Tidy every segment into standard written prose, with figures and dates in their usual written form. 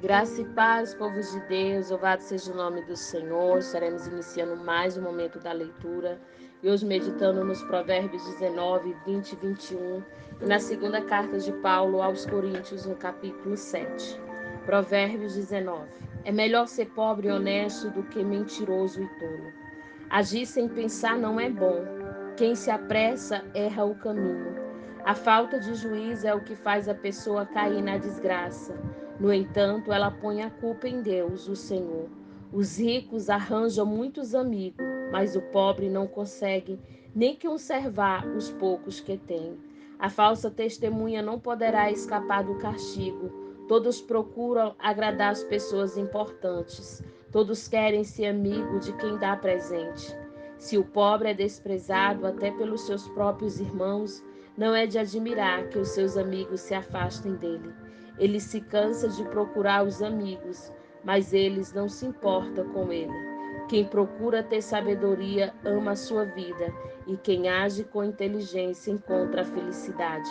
Graça e paz, povos de Deus, louvado seja o nome do Senhor. Estaremos iniciando mais um momento da leitura e hoje meditando nos Provérbios 19, 20 e 21 e na segunda carta de Paulo aos Coríntios, no capítulo 7. Provérbios 19. É melhor ser pobre e honesto do que mentiroso e tolo. Agir sem pensar não é bom. Quem se apressa erra o caminho. A falta de juízo é o que faz a pessoa cair na desgraça. No entanto, ela põe a culpa em Deus, o Senhor. Os ricos arranjam muitos amigos, mas o pobre não consegue nem conservar os poucos que tem. A falsa testemunha não poderá escapar do castigo. Todos procuram agradar as pessoas importantes. Todos querem ser amigo de quem dá presente. Se o pobre é desprezado até pelos seus próprios irmãos, não é de admirar que os seus amigos se afastem dele. Ele se cansa de procurar os amigos, mas eles não se importam com ele. Quem procura ter sabedoria ama a sua vida, e quem age com inteligência encontra a felicidade.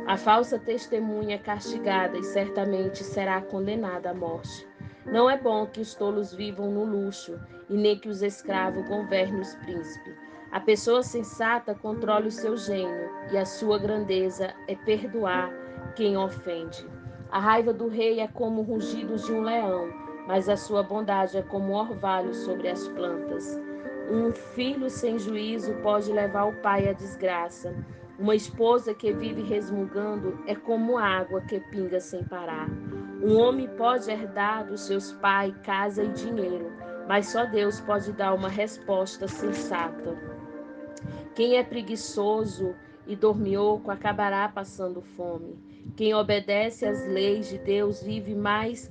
A falsa testemunha é castigada e certamente será condenada à morte. Não é bom que os tolos vivam no luxo, e nem que os escravos governem os príncipes. A pessoa sensata controla o seu gênio, e a sua grandeza é perdoar quem ofende. A raiva do rei é como rugidos de um leão, mas a sua bondade é como um orvalho sobre as plantas. Um filho sem juízo pode levar o pai à desgraça. Uma esposa que vive resmungando é como água que pinga sem parar. Um homem pode herdar dos seus pais casa e dinheiro, mas só Deus pode dar uma resposta sensata. Quem é preguiçoso e dormioco acabará passando fome. Quem obedece às leis de Deus vive, mas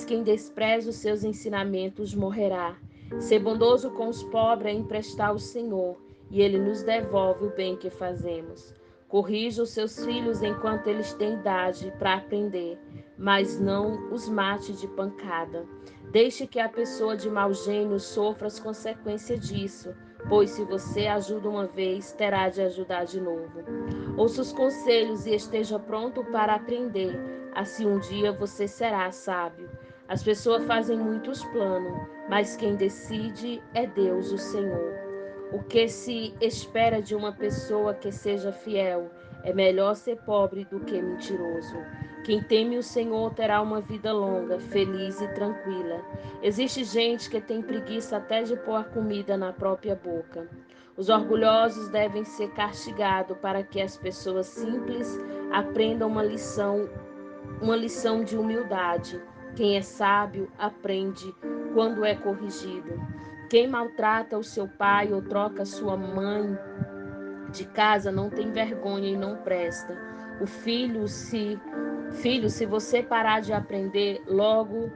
quem despreza os seus ensinamentos morrerá. Ser bondoso com os pobres é emprestar ao Senhor, e Ele nos devolve o bem que fazemos. Corrija os seus filhos enquanto eles têm idade para aprender, mas não os mate de pancada. Deixe que a pessoa de mau gênio sofra as consequências disso, pois se você ajuda uma vez, terá de ajudar de novo. Ouça os conselhos e esteja pronto para aprender, assim um dia você será sábio. As pessoas fazem muitos planos, mas quem decide é Deus, o Senhor. O que se espera de uma pessoa que seja fiel? É melhor ser pobre do que mentiroso. Quem teme o Senhor terá uma vida longa, feliz e tranquila. Existe gente que tem preguiça até de pôr a comida na própria boca. Os orgulhosos devem ser castigados para que as pessoas simples aprendam uma lição de humildade. Quem é sábio aprende quando é corrigido. Quem maltrata o seu pai ou troca sua mãe de casa não tem vergonha e não presta. O filho, se você parar de aprender, logo,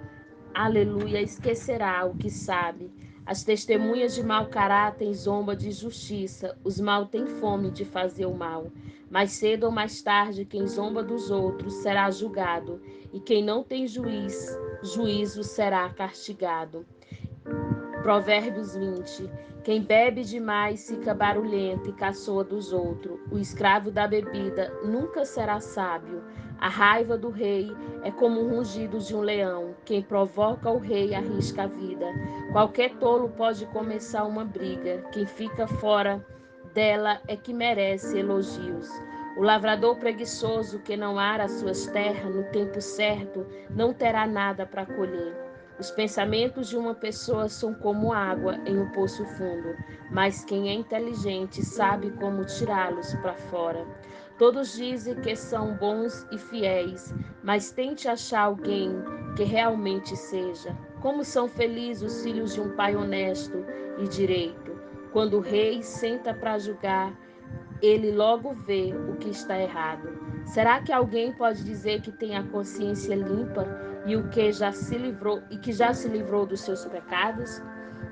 aleluia, esquecerá o que sabe. As testemunhas de mau caráter zombam de justiça. Os maus têm fome de fazer o mal. Mais cedo ou mais tarde, quem zomba dos outros será julgado, e quem não tem juízo será castigado. Provérbios 20. Quem bebe demais fica barulhento e caçoa dos outros. O escravo da bebida nunca será sábio. A raiva do rei é como o rugido de um leão. Quem provoca o rei arrisca a vida. Qualquer tolo pode começar uma briga. Quem fica fora dela é que merece elogios. O lavrador preguiçoso que não ara as suas terras no tempo certo não terá nada para colher. Os pensamentos de uma pessoa são como água em um poço fundo, mas quem é inteligente sabe como tirá-los para fora. Todos dizem que são bons e fiéis, mas tente achar alguém que realmente seja. Como são felizes os filhos de um pai honesto e direito. Quando o rei senta para julgar, ele logo vê o que está errado. Será que alguém pode dizer que tem a consciência limpa e que já se livrou dos seus pecados?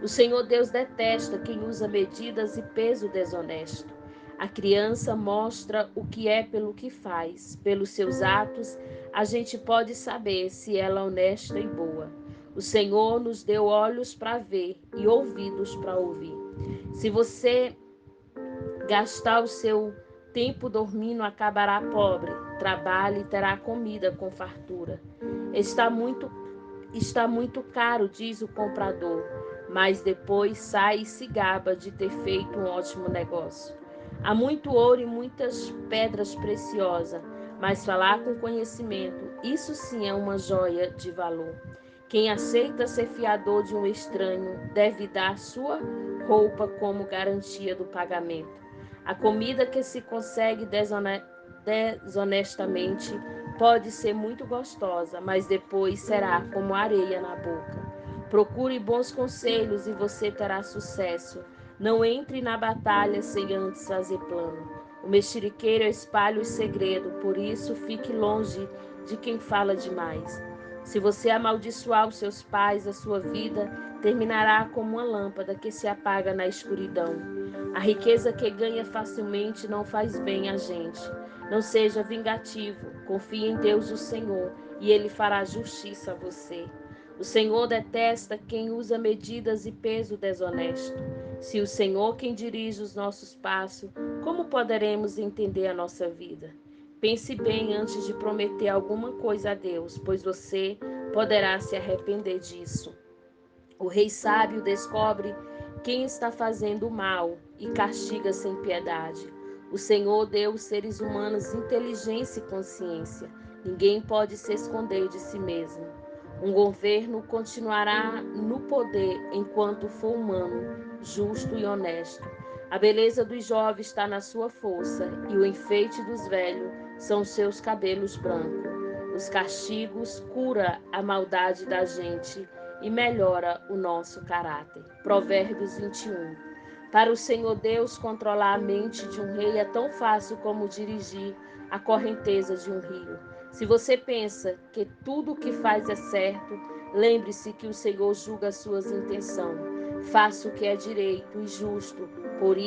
O Senhor Deus detesta quem usa medidas e peso desonesto. A criança mostra o que é pelo que faz. Pelos seus atos, a gente pode saber se ela é honesta e boa. O Senhor nos deu olhos para ver e ouvidos para ouvir. Se você gastar o seu tempo dormindo, acabará pobre. Trabalhe e terá comida com fartura. Está muito Está muito caro, diz o comprador, mas depois sai e se gaba de ter feito um ótimo negócio. Há muito ouro e muitas pedras preciosas, mas falar com conhecimento, isso sim é uma joia de valor. Quem aceita ser fiador de um estranho deve dar sua roupa como garantia do pagamento. A comida que se consegue desonestamente pode ser muito gostosa, mas depois será como areia na boca. Procure bons conselhos e você terá sucesso. Não entre na batalha sem antes fazer plano. O mexeriqueiro espalha o segredo, por isso fique longe de quem fala demais. Se você amaldiçoar os seus pais, a sua vida terminará como uma lâmpada que se apaga na escuridão. A riqueza que ganha facilmente não faz bem a gente. Não seja vingativo, confie em Deus o Senhor e Ele fará justiça a você. O Senhor detesta quem usa medidas e peso desonesto. Se o Senhor quem dirige os nossos passos, como poderemos entender a nossa vida? Pense bem antes de prometer alguma coisa a Deus, pois você poderá se arrepender disso. O rei sábio descobre quem está fazendo o mal e castiga sem piedade. O Senhor deu aos seres humanos inteligência e consciência. Ninguém pode se esconder de si mesmo. Um governo continuará no poder enquanto for humano, justo e honesto. A beleza dos jovens está na sua força e o enfeite dos velhos são seus cabelos brancos. Os castigos curam a maldade da gente e melhora o nosso caráter. Provérbios 21. Para o Senhor Deus, controlar a mente de um rei é tão fácil como dirigir a correnteza de um rio. Se você pensa que tudo o que faz é certo, lembre-se que o Senhor julga suas intenções. Faça o que é direito e justo, por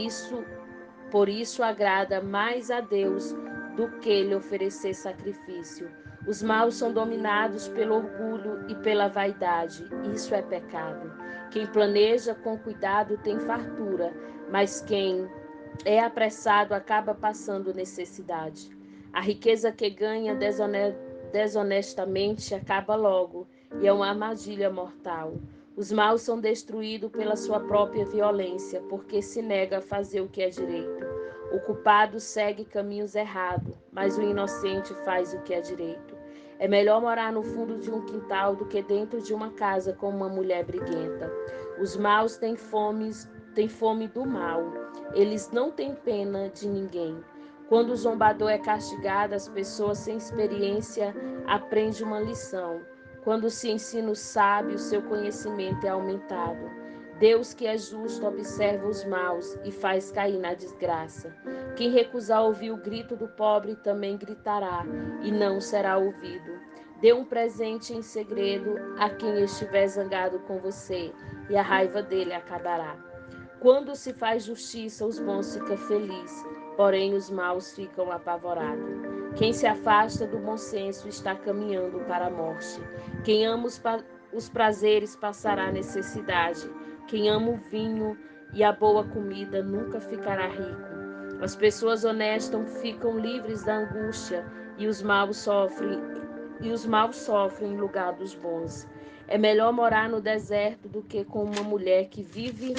isso agrada mais a Deus do que lhe oferecer sacrifício. Os maus são dominados pelo orgulho e pela vaidade. Isso é pecado. Quem planeja com cuidado tem fartura, mas quem é apressado acaba passando necessidade. A riqueza que ganha desonestamente acaba logo e é uma armadilha mortal. Os maus são destruídos pela sua própria violência, porque se nega a fazer o que é direito. O culpado segue caminhos errados, mas o inocente faz o que é direito. É melhor morar no fundo de um quintal do que dentro de uma casa com uma mulher briguenta. Os maus têm fome do mal. Eles não têm pena de ninguém. Quando o zombador é castigado, as pessoas sem experiência aprendem uma lição. Quando se ensina o sábio, seu conhecimento é aumentado. Deus, que é justo, observa os maus e faz cair na desgraça. Quem recusar ouvir o grito do pobre também gritará e não será ouvido. Dê um presente em segredo a quem estiver zangado com você e a raiva dele acabará. Quando se faz justiça, os bons ficam felizes, porém os maus ficam apavorados. Quem se afasta do bom senso está caminhando para a morte. Quem ama os prazeres passará necessidade. Quem ama o vinho e a boa comida nunca ficará rico. As pessoas honestas ficam livres da angústia e os maus sofrem em lugar dos bons. É melhor morar no deserto do que com uma mulher que vive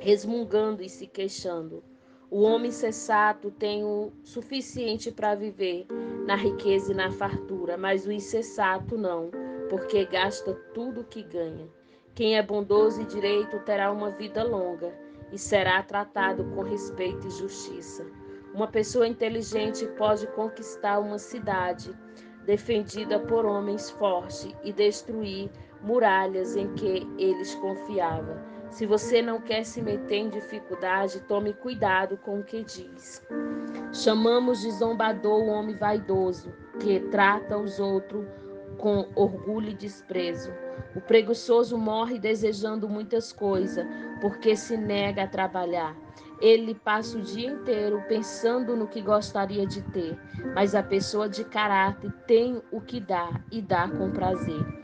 resmungando e se queixando. O homem sensato tem o suficiente para viver na riqueza e na fartura, mas o insensato não, porque gasta tudo o que ganha. Quem é bondoso e direito terá uma vida longa e será tratado com respeito e justiça. Uma pessoa inteligente pode conquistar uma cidade defendida por homens fortes e destruir muralhas em que eles confiavam. Se você não quer se meter em dificuldade, tome cuidado com o que diz. Chamamos de zombador o homem vaidoso, que trata os outros com orgulho e desprezo. O preguiçoso morre desejando muitas coisas, porque se nega a trabalhar. Ele passa o dia inteiro pensando no que gostaria de ter, mas a pessoa de caráter tem o que dá e dá com prazer.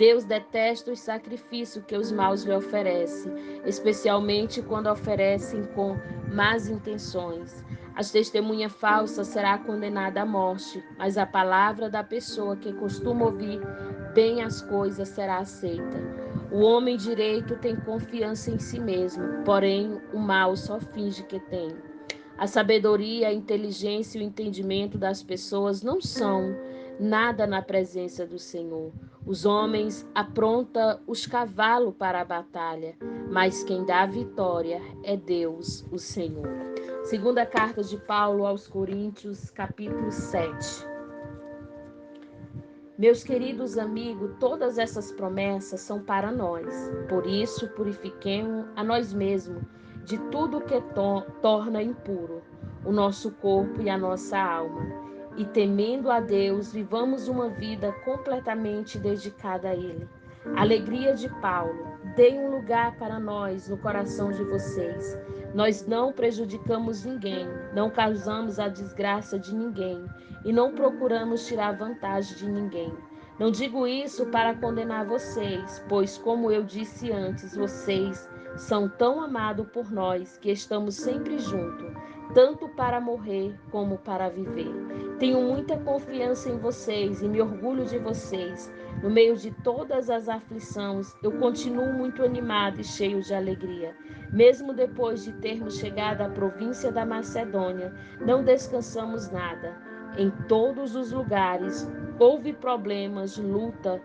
Deus detesta os sacrifícios que os maus lhe oferecem, especialmente quando oferecem com más intenções. As testemunha falsa será condenada à morte, mas a palavra da pessoa que costuma ouvir bem as coisas será aceita. O homem direito tem confiança em si mesmo, porém o mal só finge que tem. A sabedoria, a inteligência e o entendimento das pessoas não são nada na presença do Senhor. Os homens aprontam os cavalos para a batalha, mas quem dá a vitória é Deus, o Senhor. Segunda carta de Paulo aos Coríntios, capítulo 7. Meus queridos amigos, todas essas promessas são para nós. Por isso, purifiquemos a nós mesmos de tudo que torna impuro o nosso corpo e a nossa alma. E temendo a Deus, vivamos uma vida completamente dedicada a Ele. Alegria de Paulo, dê um lugar para nós no coração de vocês. Nós não prejudicamos ninguém, não causamos a desgraça de ninguém e não procuramos tirar vantagem de ninguém. Não digo isso para condenar vocês, pois, como eu disse antes, vocês são tão amados por nós que estamos sempre juntos, tanto para morrer como para viver. Tenho muita confiança em vocês e me orgulho de vocês. No meio de todas as aflições, eu continuo muito animado e cheio de alegria. Mesmo depois de termos chegado à província da Macedônia, não descansamos nada. Em todos os lugares houve problemas, luta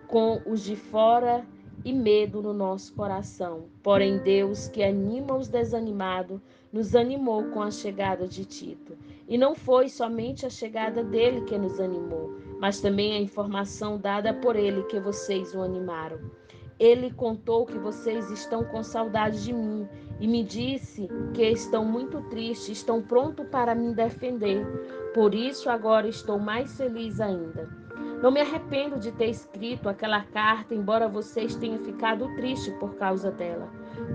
com os de fora e medo no nosso coração. Porém, Deus, que anima os desanimados, nos animou com a chegada de Tito. E não foi somente a chegada dele que nos animou, mas também a informação dada por ele que vocês o animaram. Ele contou que vocês estão com saudade de mim e me disse que estão muito tristes, estão prontos para me defender. Por isso agora estou mais feliz ainda. Não me arrependo de ter escrito aquela carta, embora vocês tenham ficado tristes por causa dela.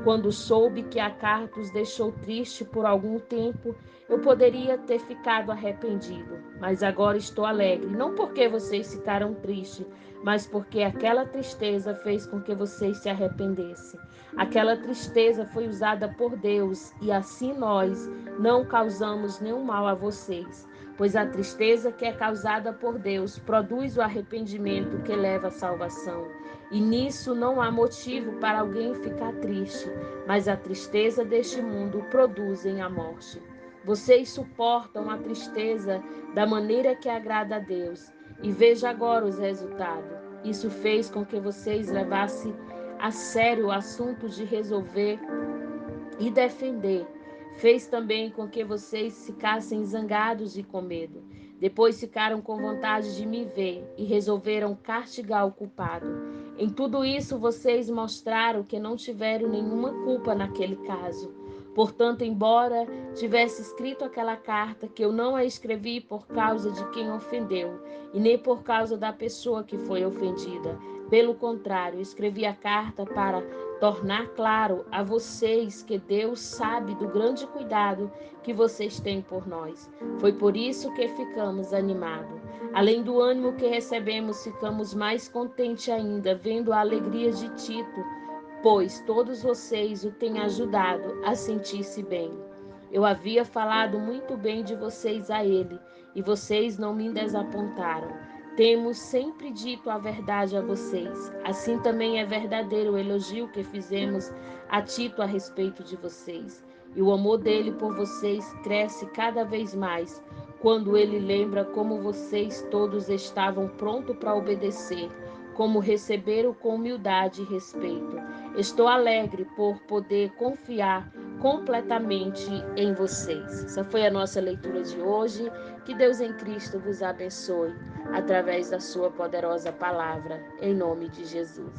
Quando soube que a carta os deixou triste por algum tempo, eu poderia ter ficado arrependido, mas agora estou alegre, não porque vocês ficaram tristes, mas porque aquela tristeza fez com que vocês se arrependessem. Aquela tristeza foi usada por Deus e assim nós não causamos nenhum mal a vocês, pois a tristeza que é causada por Deus produz o arrependimento que leva à salvação. E nisso não há motivo para alguém ficar triste, mas a tristeza deste mundo produz a morte. Vocês suportam a tristeza da maneira que agrada a Deus. E veja agora os resultados. Isso fez com que vocês levassem a sério o assunto de resolver e defender. Fez também com que vocês ficassem zangados e com medo. Depois ficaram com vontade de me ver e resolveram castigar o culpado. Em tudo isso, vocês mostraram que não tiveram nenhuma culpa naquele caso. Portanto, embora tivesse escrito aquela carta, que eu não a escrevi por causa de quem ofendeu, e nem por causa da pessoa que foi ofendida. Pelo contrário, escrevi a carta para tornar claro a vocês que Deus sabe do grande cuidado que vocês têm por nós. Foi por isso que ficamos animados. Além do ânimo que recebemos, ficamos mais contentes ainda, vendo a alegria de Tito, pois todos vocês o têm ajudado a sentir-se bem. Eu havia falado muito bem de vocês a ele, e vocês não me desapontaram. Temos sempre dito a verdade a vocês. Assim também é verdadeiro o elogio que fizemos a Tito a respeito de vocês. E o amor dele por vocês cresce cada vez mais, quando ele lembra como vocês todos estavam prontos para obedecer, como receberam com humildade e respeito. Estou alegre por poder confiar completamente em vocês. Essa foi a nossa leitura de hoje. Que Deus em Cristo vos abençoe através da sua poderosa palavra, em nome de Jesus.